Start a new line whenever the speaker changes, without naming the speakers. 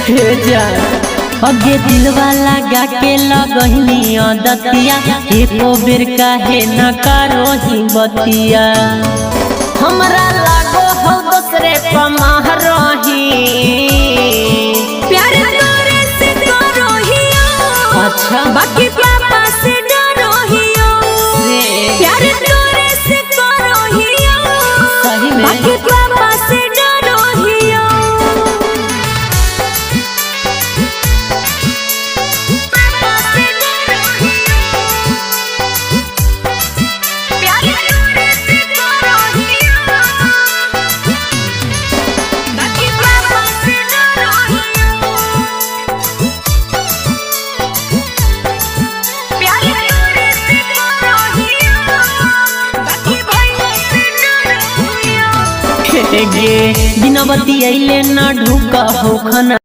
हे जान अगे दिलवा लगा के लगहिनी अदतिया एको बेर काहे न करो ही बतिया हमरा लागो हो दूसरे पमाह रही
प्यार तोरे से करो हियो
अच्छा
बाकी पापा से डरो हियो प्यार तोरे से करो हियो
सही में
बाकी पापा से डरो हियो पापा से डरो हियो प्यार तोरे से करो हियो बाकी पापा से डरो हियो प्यार तोरे से करो हियो बाकी भैया से डरो हियो
गे दिनवती अइले न ढुका हो खना।